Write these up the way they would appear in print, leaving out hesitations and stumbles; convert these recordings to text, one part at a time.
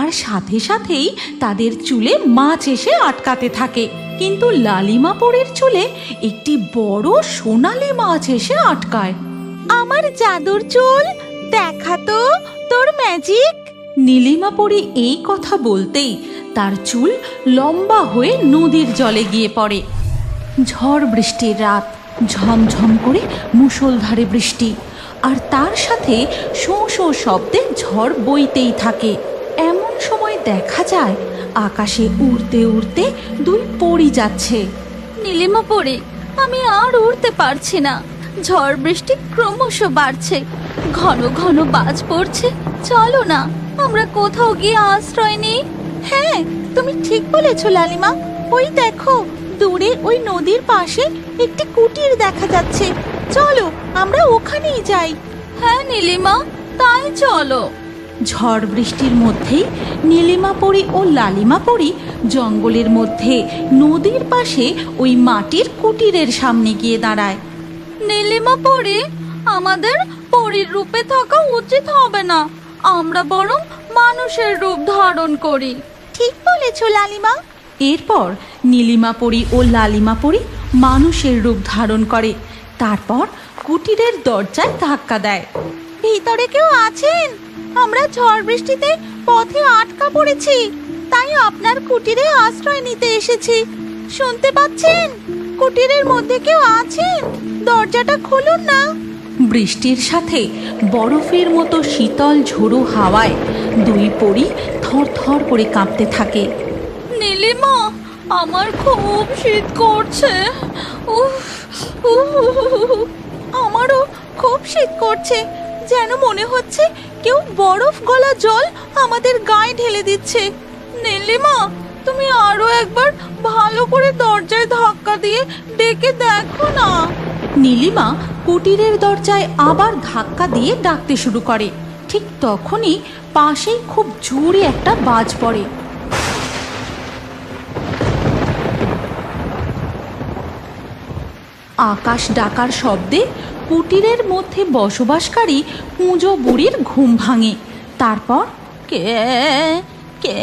তার সাথে সাথেই তাদের চুলে মাছ এসে আটকাতে থাকে। কিন্তু লালিমা পরীর চুলে একটি বড় সোনালী মাছ এসে আটকায়। আমার জাদুর চুল, দেখা তো তোর ম্যাজিক। নীলিমা পরী এই কথা বলতেই তার চুল লম্বা হয়ে নদীর জলে গিয়ে পড়ে। ঝড় বৃষ্টির রাত, ঝমঝম করে মুষলধারে বৃষ্টি, আর তার সাথে শোঁ শোঁ শব্দে ঝড় বইতেই থাকে। এমন সময় দেখা যায় আকাশে উড়তে উড়তে দুই পরী যাচ্ছে। নীলিমা পড়ে, আমি আর উড়তে পারছি না। ঝড় বৃষ্টি ক্রমশ বাড়ছে, ঘন ঘন বাজ পড়ছে। চলো না, আমরা কোথাও গিয়ে আশ্রয় নিই। হ্যাঁ, তুমি ঠিক বলেছ লালিমা। ওই দেখো, দূরে ওই নদীর পাশে একটি কুটির দেখা যাচ্ছে। চলো আমরা ওখানেই যাই। হ্যাঁ নীলিমা, তাই চলো। ঝড় বৃষ্টির মধ্যেই নীলিমা পরী ও লালিমা পরী জঙ্গলের মধ্যে নদীর পাশে ওই মাটির কুটিরের সামনে গিয়ে দাঁড়ায়। নীলিমা পড়ে, আমাদের পরীর রূপে থাকা উচিত হবে না। আমরা বরং মানুষের রূপ ধারণ করি। ঠিক বলেছ লালিমা। এরপর নীলিমা পরী ও লালিমা পরী মানুষের রূপ ধারণ করে। তারপর কুটিরের দরজায় ধাক্কা দেয়। ভিতরে কেউ আছেন? আমরা ঝড় বৃষ্টিতে পথে আটকা পড়েছি, তাই আপনার কুটিরে আশ্রয় নিতে এসেছি। শুনতে পাচ্ছেন? কুটিরের মধ্যে কেউ আছেন? দরজাটা খুলুন না। বৃষ্টির সাথে বরফের মতো শীতল ঝোড়ো হাওয়ায় দুই পরী থরথর করে কাঁপতে থাকে। নীলিমা, আমার খুব শীত করছে। উফ, আমারও খুব শীত করছে, যেন মনে হচ্ছে কেউ বরফ গলা জল আমাদের গায়ে ঢেলে দিচ্ছে। নীলিমা, তুমি আরো একবার ভালো করে দরজায় ধাক্কা দিয়ে ডেকে দেখো না। নীলিমা কুটিরের দরজায় আবার ধাক্কা দিয়ে ডাকতে শুরু করে। ঠিক তখনই পাশেই খুব জোরে একটা বাজ পড়ে। আকাশ ডাকার শব্দে কুটিরের মধ্যে বসবাসকারী কুঁজো বুড়ির ঘুম ভাঙে। তারপর, কে কে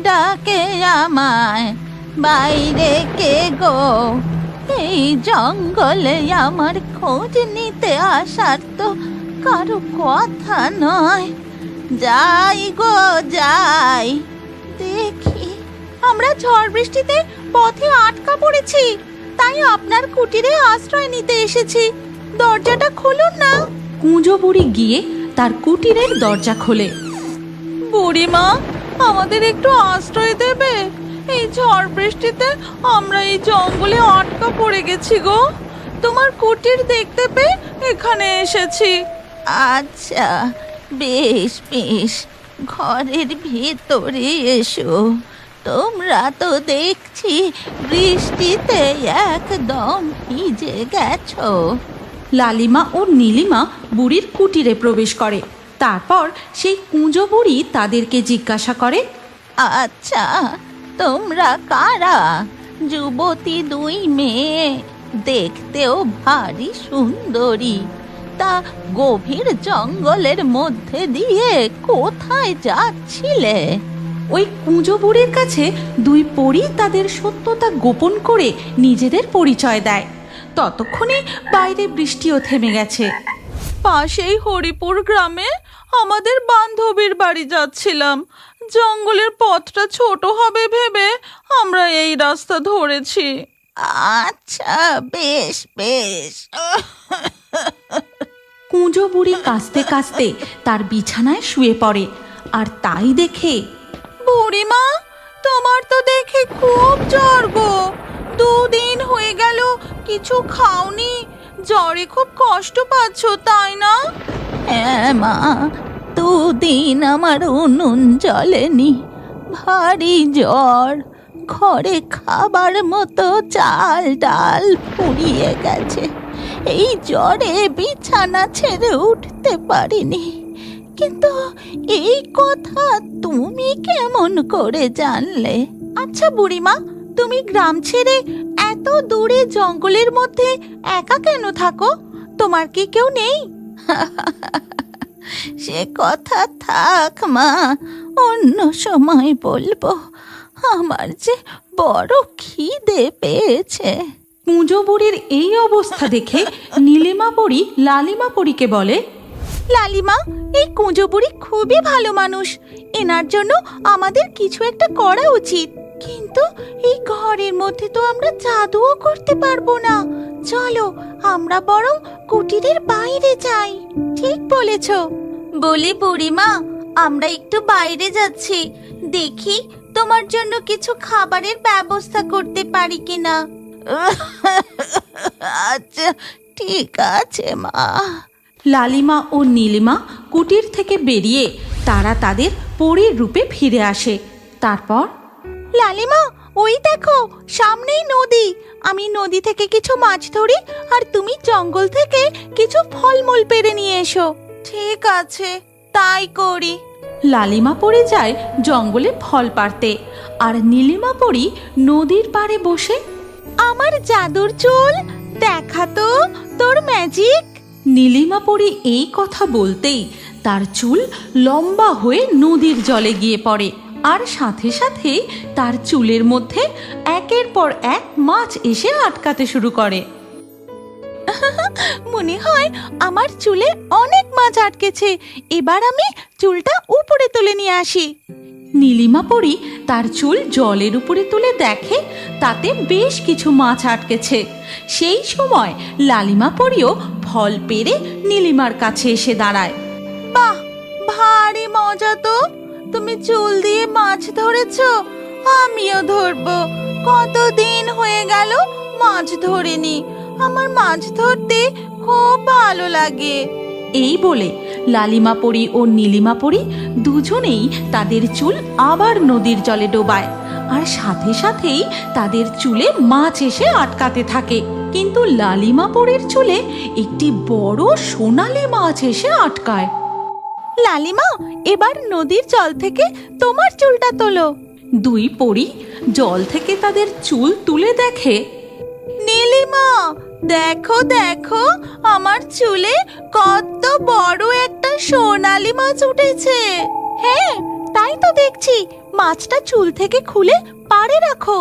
ডাকে আমায়? বাইরে কে গো? এই জঙ্গলে আমার খোঁজ নিতে আসার তো কারো কথা নয়। যাই গো যাই, দেখি আমরা ঝড় বৃষ্টিতে পথে আটকা পড়েছি, তাই আপনার কুটিরে আশ্রয় নিতে এসেছি। দরজাটা খুলুন না। কুঁজো বুড়ি গিয়ে তার কুটিরের দরজা খোলে। বুড়িমা, আমাদের একটু আশ্রয় দেবে? এই ঝড় বৃষ্টিতে আমরা এই জঙ্গলে আটকা পড়ে গেছি গো। তোমার কুটির দেখতে পেয়ে এখানে এসেছি। আচ্ছা, বেশ বেশ, ঘরের ভেতরে এসো। তোমরা তো দেখছি বৃষ্টিতে একদম ভিজে গেছো। লালিমা ও নীলিমা বুড়ির কুটিরে প্রবেশ করে। তারপর সেই কুঁজো বুড়ি তাদেরকে জিজ্ঞাসা করে, আচ্ছা, তোমরা কারা? যুবতী দুই মেয়ে, দেখতেও ভারী সুন্দরী। তা গভীর জঙ্গলের মধ্যে দিয়ে কোথায় যাচ্ছিলে? ওই কুঁজো বুড়ির কাছে দুই পরী তাদের সত্যতা গোপন করে নিজেদের পরিচয় দেয়। ততক্ষণে বাইরে বৃষ্টিও থেমে গেছে। পাশেই হরিপুর গ্রামে আমাদের বান্ধবীর বাড়ি যাচ্ছিলাম। জঙ্গলের পথটা ছোট হবে ভেবে আমরা এই রাস্তা ধরেছি। আচ্ছা, বেশ বেশ। কুঁজো বুড়ি কাঁচতে কাঁচতে তার বিছানায় শুয়ে পড়ে। আর তাই দেখে, বুড়িমা, তোমার তো দেখে খুব জ্বর গো। 2 দিন হয়ে গেল কিছু খাওনি। জ্বরে খুব কষ্ট পাচ্ছ, তাই না? হ্যাঁ মা, 2 দিন আমার উনুন জ্বলেনি, ভারী জ্বর। ঘরে খাবার মতো চাল ডাল ফুরিয়ে গেছে। এই জ্বরে বিছানা ছেড়ে উঠতে পারিনি। কিন্তু এই কথা তুমি কেমন করে জানলে? আচ্ছা বুড়িমা, তুমি গ্রাম ছেড়ে এত দূরে জঙ্গলের মধ্যে একা কেন থাকো? তোমার কি কেউ নেই? সে কথা থাক মা, অন্য সময় বলবো। আমার যে বড় খিদে পেয়েছে। কুঁজো বুড়ির এই অবস্থা দেখে নীলিমা পরী লালিমা পরীকে বলে, লালিমা, এই কুঁজো বুড়ি খুবই ভালো মানুষ, এনার জন্য আমাদের কিছু একটা করা উচিত। কিন্তু এই ঘরের মধ্যে তো আমরা জাদুও করতে পারবো না। চলো আমরা বরং কুটিরের বাইরে যাই। ঠিক বলেছ। বলি বুড়িমা, আমরা একটু বাইরে যাচ্ছি, দেখি তোমার জন্য কিছু খাবারের ব্যবস্থা করতে পারি কিনা। আচ্ছা ঠিক আছে মা। লালিমা ও নীলিমা কুটির থেকে বেরিয়ে তারা তাদের পরীর রূপে ফিরে আসে। তারপর, লালিমা, ওই দেখো সামনেই নদী। আমি নদী থেকে কিছু মাছ ধরি, আর তুমি জঙ্গল থেকে কিছু ফলমূল পেড়ে নিয়ে এসো। ঠিক আছে, তাই করি। লালিমা পরী যায় জঙ্গলে ফল পাড়তে, আর নীলিমা পরী নদীর পাড়ে বসে, আমার জাদুর চুল দেখা তো তোর ম্যাজিক। নীলিমা পরী এই কথা বলতেই তার চুল লম্বা হয়ে নদীর জলে গিয়ে পড়ে, আর সাথে সাথেই তার চুলের মধ্যে একের পর এক মাছ এসে আটকাতে শুরু করে। মনে হয় আমার চুলে অনেক মাছ আটকেছে। এবার আমি চুলটা উপরে তুলে নিয়ে আসি। নীলিমা পরী তার চুল জলের উপরে তুলে দেখে তাতে বেশ কিছু মাছ আটকেছে। সেই সময় লালিমা পরীও ফল পেড়ে নীলিমার কাছে এসে দাঁড়ায়। বাহ, ভারী মজা তো। তুমি চুল দিয়ে মাছ ধরেছো, আমিও ধরবো। কতদিন হয়ে গেল মাছ ধরিনি। আমার মাছ ধরতে খুব ভালো লাগে। এই বলে লালিমা পরী ও নীলিমা পরী দুজনেই তাদের চুল আবার নদীর জলে ডোবায়, আর সাথে সাথেই তাদের চুলে মাছ এসে আটকাতে থাকে। কিন্তু লালিমা পরীর চুলে একটি বড় সোনালী মাছ এসে আটকায়। লালিমা, এবার নদীর জল থেকে তোমার চুলটা তোলো। দুই পরী জল থেকে তাদের চুল তুলে দেখে, নীলিমা, দেখো দেখো, আমার চুলে কত বড় একটা সোনালী মাছ উঠেছে। হ্যাঁ, তাই তো দেখছি। মাছটা চুল থেকে খুলে পাড়ে রাখো।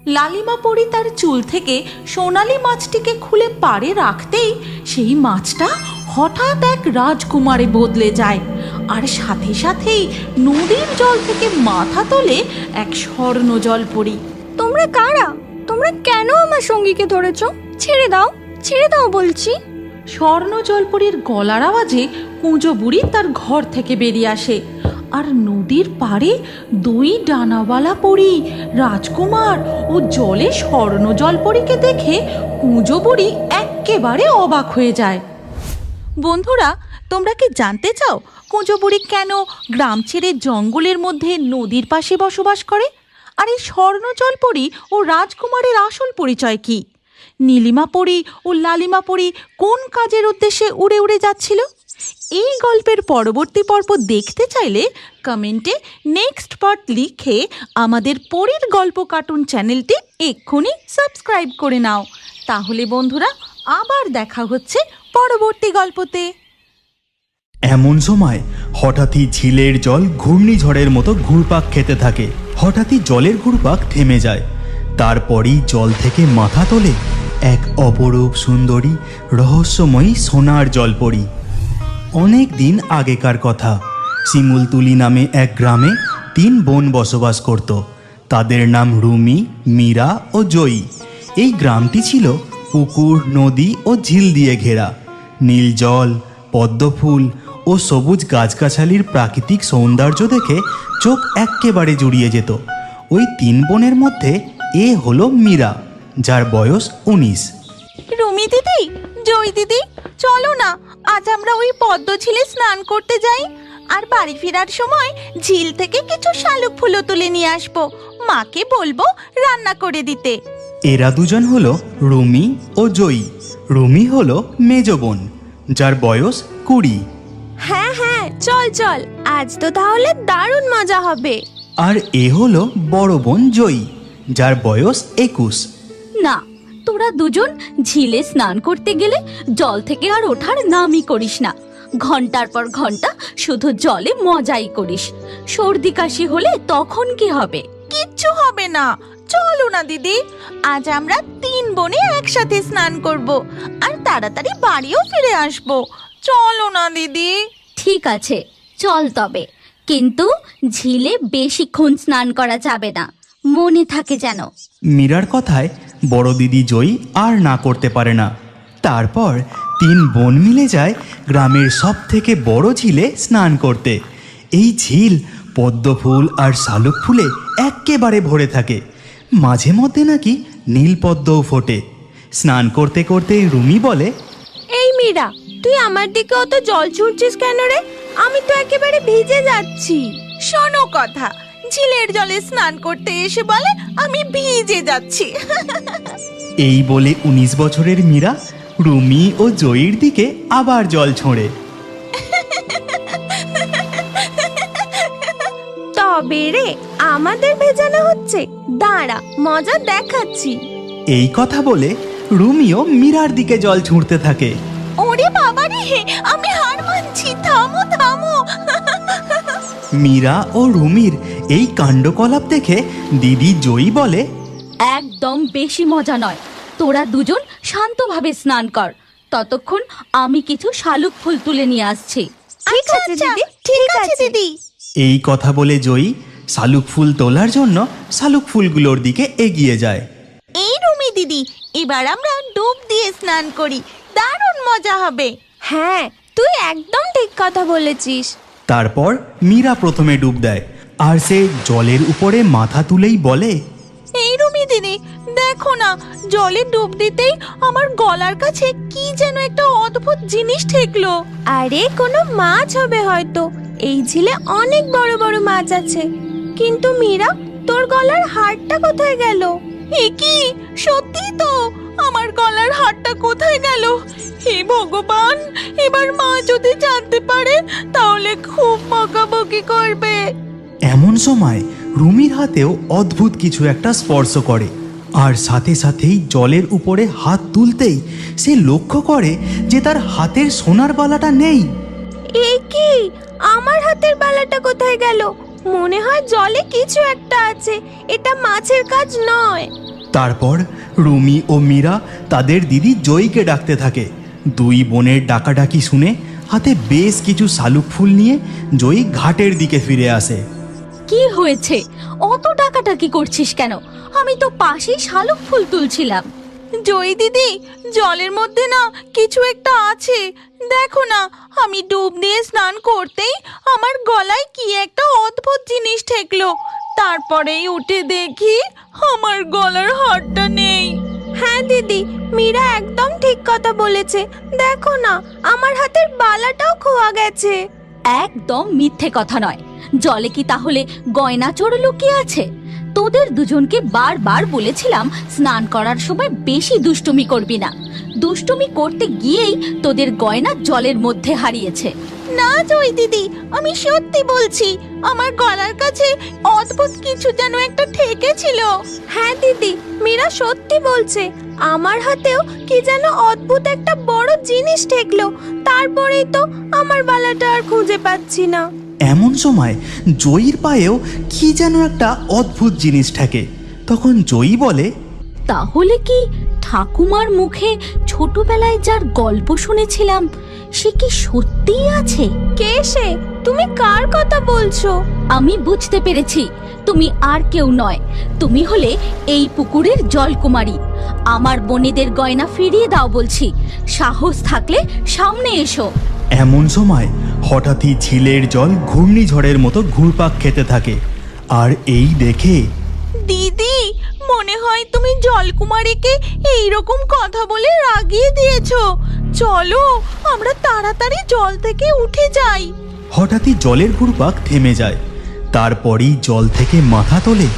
লালিমা পরী তার চুল থেকে সোনালী মাছটিকে খুলে পাড়ে রাখতেই সেই মাছটা হঠাৎ এক রাজকুমারে বদলে যায়, আর সাথে সাথেই নদীর জল থেকে মাথা তোলে এক স্বর্ণ জলপরী। তোমরা কারা? তোমরা কেন আমার সঙ্গীকে ধরেছ? ছেড়ে দাও, ছেড়ে দাও বলছি। স্বর্ণ জলপরীর গলার আওয়াজে কুঁজো বুড়ি তার ঘর থেকে বেরিয়ে আসে, আর নদীর পাড়ে দুই ডানাওয়ালা পরী, রাজকুমার ও জলে স্বর্ণ জলপরীকে দেখে কুঁজো বুড়ি এক্কেবারে অবাক হয়ে যায়। বন্ধুরা, তোমরা কি জানতে চাও কুঁজো বুড়ি কেন গ্রাম ছেড়ে জঙ্গলের মধ্যে নদীর পাশে বসবাস করে? আর এই স্বর্ণ জলপরী ও রাজকুমারের আসল পরিচয় কি? নীলিমা পরী ও লালিমা পরী কোন কাজের উদ্দেশ্যে উড়ে উড়ে যাচ্ছিল? এই গল্পের পরবর্তী পর্ব দেখতে চাইলে কমেন্টে নেক্সট পার্ট লিখে আমাদের পরীর গল্প কার্টুন চ্যানেলটি এক্ষুনি সাবস্ক্রাইব করে নাও। তাহলে বন্ধুরা, আবার দেখা হচ্ছে পরবর্তী গল্পতে। এমন সময় হঠাৎই ঝিলের জল ঘূর্ণিঝড়ের মতো ঘুরপাক খেতে থাকে। হঠাৎই জলের ঘুরপাক থেমে যায়। তারপরই জল থেকে মাথা তোলে এক অপরূপ সুন্দরী রহস্যময়ী সোনার জলপরী। অনেক দিন আগেকার কথা। শিমুলতুলি নামে এক গ্রামে 3 বোন বসবাস করত। তাদের নাম রুমি, মীরা ও জয়ী। এই গ্রামটি ছিল পুকুর, নদী ও ঝিল দিয়ে ঘেরা। নীল জল, পদ্মফুল ও সবুজ গাছগাছালির প্রাকৃতিক সৌন্দর্য দেখে চোখ এক্কেবারে জুড়িয়ে যেত। ওই 3 বোনের মধ্যে এ হলো মীরা, যার বয়স 19। রুমি দিদি, জয় দিদি, চলো না আজ আমরা ওই পদ্ম ঝিলে স্নান করতে যাই। আর বাড়ি ফেরার সময় ঝিল থেকে কিছু শালুক ফুলও তুলে নিয়ে আসবো। মাকে বলবো রান্না করে দিতে। এরা দুজন হলো রুমি ও জয়ী। রুমি হলো মেজ বোন, যার বয়স 20। হ্যাঁ হ্যাঁ, চল চল, আজ তো তাহলে দারুণ মজা হবে। আর এ হলো বড় বোন জয়ী, যার বয়স 21। না, তোরা দুজন ঝিলে স্নান করতে গেলে জল থেকে আর ওঠার নামই করিস না। ঘন্টার পর ঘন্টা শুধু জলে মজাই করিস। সর্দি কাশি হলে তখন কি হবে? কিচ্ছু হবে না, চলো না দিদি, আজ আমরা 3 বোনে একসাথে স্নান করব আর তাড়াতাড়ি বাড়িও ফিরে আসব। চলো না দিদি। ঠিক আছে, চল তবে, কিন্তু ঝিলে বেশিক্ষণ স্নান করা যাবে না, মনে থাকে যেন। মীরার কথায় বড় দিদি জয়ী আর না করতে পারে না। তারপর 3 বোন মিলে যায় গ্রামের সব থেকে বড় ঝিলে স্নান করতে। এই ঝিল পদ্মফুল আর শালুক ফুলে এক্কেবারে ভরে থাকে। মাঝে মধ্যে নাকি নীলপদ্মও ফোটে। স্নান করতে করতে রুমি বলে, এই মীরা, তুই আমার দিকে অত জল ছুটছিস কেন রে? আমি তো একেবারে ভিজে যাচ্ছি। শোনো কথা, ঝিলের জলে স্নান করতে এসে বলে আমি ভিজে যাচ্ছি। এই বলে 19 বছরের মীরা রুমি ও জয়ীর দিকে আবার জল ছোঁড়ে। তবে রে, আমাদের ভেজানো হচ্ছে, দাঁড়া মজা দেখাচ্ছি। এই কথা বলে রুমিও মীরার দিকে জল ছুঁড়তে থাকে। ওরে বাবা রে, আমি হার মানছি, থামো থামো। মীরা ও রুমির এই কাণ্ডকলাপ দেখে দিদি জয়ী বলে, একদম বেশি মজা নয়, তোরা দুজন শান্তভাবে স্নান কর, ততক্ষণ আমি কিছু শালুক ফুল তুলে নিয়ে আসছি। ঠিক আছে দিদি, ঠিক আছে দিদি। এই কথা বলে জয়ী শালুক ফুল তোলার জন্য শালুক ফুলগুলোর দিকে এগিয়ে যায়। এই রুমি দিদি, এবার আমরা ডুব দিয়ে স্নান করি, দারুণ মজা হবে। হ্যাঁ, তুই একদম ঠিক কথা বলেছিস। তারপর মীরা প্রথমে ডুব দেয় আর সে জলের উপরে মাথা তুলেই বলে, এই রুমি দিদি, দেখো না, জলে ডুব দিতেই আমার গলার কাছে কি যেন একটা অদ্ভুত জিনিস ঠেকলো। আরে কোনো মাছ হবে হয়তো, এই ঝিলে অনেক বড় বড় মাছ আছে। কিন্তু মীরা, তোর গলার হাড়টা কোথায় গেল? এ কি, সত্যি তো, আমার গলার হাড়টা কোথায় গেল? হে ভগবান, এবার মা যদি জানতে পারে তাহলে খুব বকাবকি করবে। এমন সময় রুমির হাতেও অদ্ভুত কিছু একটা স্পর্শ করে আর সাথে সাথেই জলের উপরে হাত তুলতেই সে লক্ষ্য করে যে তার হাতের সোনার বালাটা নেই। এ কি, আমার হাতের বালাটা কোথায় গেল? মনে হয় জলে কিছু একটা আছে, এটা মাছের কাজ নয়। তারপর রুমি ও মীরা তাদের দিদি জয়ীকে ডাকতে থাকে। 2 বোনের ডাকাডাকি শুনে হাতে বেশ কিছু শালুক ফুল নিয়ে জয়ী ঘাটের দিকে ফিরে আসে। কি হয়েছে? অত ডাকাডাকি করছিস কেন? আমি তো পাশেই শালুক ফুল তুলছিলাম। জয়ী দিদি, জলের মধ্যে না কিছু একটা আছে, দেখো না, আমি ডুব দিয়ে স্নান করতেই আমার গলায় কি একটা অদ্ভুত জিনিস ঠেকলো, তারপরেই উঠে দেখি আমার গলার হাড়টা নেই। হ্যাঁ দিদি, মীরা একদম ঠিক কথা বলেছে, দেখো না, আমার হাতের বালাটাও খোয়া গেছে। একদম মিথ্যে কথা নয়। জলে কি তাহলে গয়না চোর লুকিয়ে আছে? তোদের দুজনকে বারবার বলেছিলাম স্নান করার সময় বেশি দুষ্টুমি করবি না। দুষ্টুমি করতে গিয়েই তোদের গয়না জলের মধ্যে হারিয়েছে। না জয়ী দিদি, আমি সত্যি বলছি, আমার গলার কাছে অদ্ভুত কিছু যেন একটা ঠেকেছিল। হ্যাঁ দিদি, মীরা সত্যি বলছে, আমার হাতেও কি যেন অদ্ভুত একটা বড় জিনিস ঠেকলো, তারপরেই তো আমার বালাটা আর খুঁজে পাচ্ছি না। এমন সময় জয়ীর পায়েও কি যেন একটা অদ্ভুত জিনিস ঠেকে। তখন জয়ী বলে, তাহলে কি ঠাকুমার মুখে ছোটবেলায় যার গল্প শুনেছিলাম সে কি সত্যিই আছে? কে সে? তুমি কার কথা বলছো? আমি বুঝতে পেরেছি, তুমি আর কেউ নয়, তুমি হলে এই পুকুরের জলকুমারী। আমার বোনেদের গয়না ফিরিয়ে দাও বলছি, সাহস থাকলে সামনে এসো। এমন সময় হঠাৎই ঝিলের জল ঘূর্ণিঝড়ের মতো ঘুরপাক খেতে থাকে আর এই দেখে দিদি, মনে হয় তুমি জলকুমারীকে এইরকম কথা বলে রাগিয়ে দিয়েছো। চলো আমরা তাড়াতাড়ি জল থেকে উঠে যাই। হঠাৎই জলের ঘুরপাক থেমে যায়। তারপরেই জল থেকে মাথা তোলে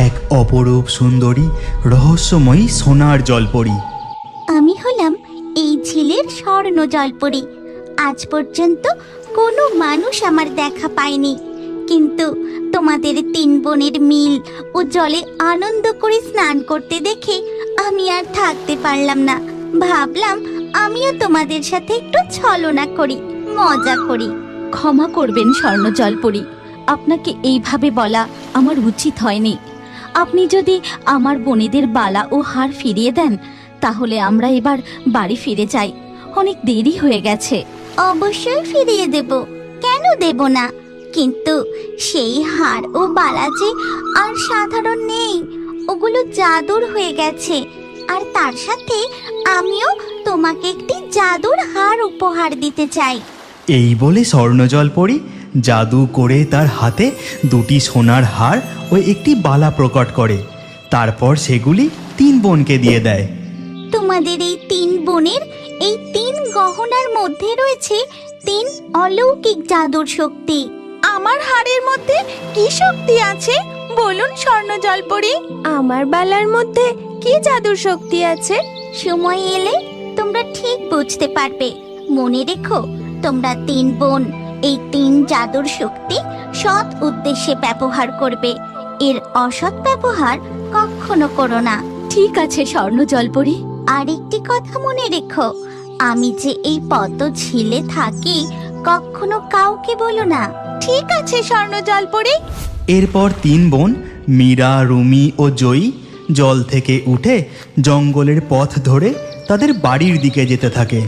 এক অপরূপ সুন্দরী রহস্যময়ী সোনার জলপরী। আমি হলাম এই ঝিলের স্বর্ণ জলপরী। আজ পর্যন্ত কোনো মানুষ আমার দেখা পায়নি, কিন্তু তোমাদের 3 বোনের মিল ও জলে আনন্দ করে স্নান করতে দেখে আমি আর থাকতে পারলাম না। ভাবলাম আমিও তোমাদের সাথে একটু ছলনা করি। মজা করি। ক্ষমা করবেন স্বর্ণ জলপরি, আপনাকে এইভাবে বলা আমার উচিত হয়নি। আপনি যদি আমার বোনেদের বালা ও হার ফিরিয়ে দেন তাহলে আমরা এবার বাড়ি ফিরে যাই, অনেক দেরি হয়ে গেছে। অবশ্যই ফিরিয়ে দেব, কেন দেব না? কিন্তু সেই হার ও বালা যে আর সাধারণ নেই, ওগুলো জাদুর হয়ে গেছে। আর তার সাথে আমিও তোমাকে একটি জাদুর হার উপহার দিতে চাই। এই বলে স্বর্ণজলপরি জাদু করে তার হাতে দুটি সোনার হার ও একটি বালা প্রকট করে। তারপর সেগুলি তিন বোনকে দিয়ে দেয়। তোমাদের এই তিন বোনের এই তিন গহনার মধ্যে রয়েছে তিন অলৌকিক জাদুর শক্তি। আমার হাড়ের মধ্যে কি শক্তি আছে বলুন স্বর্ণ জলপরি? আমার বালার মধ্যে কি জাদুর শক্তি আছে? সময় এলে তোমরা ঠিক বুঝতে পারবে। মনে রেখো, তোমরা তিন বোন এই তিন জাদুর শক্তি সৎ উদ্দেশ্যে ব্যবহার করবে, এর অসৎ ব্যবহার কখনো করো না। ঠিক আছে স্বর্ণ জলপরি। আর একটি কথা মনে রেখো, আমি যে এই পদ্ম ঝিলে থাকি কখনো কাউকে বলো না। ঠিক আছে স্বর্ণ জলপরি। এরপর তিন বোন মীরা, রুমি ও জয়ী জল থেকে উঠে জঙ্গলের পথ ধরে তাদের বাড়ির দিকে যেতে থাকে।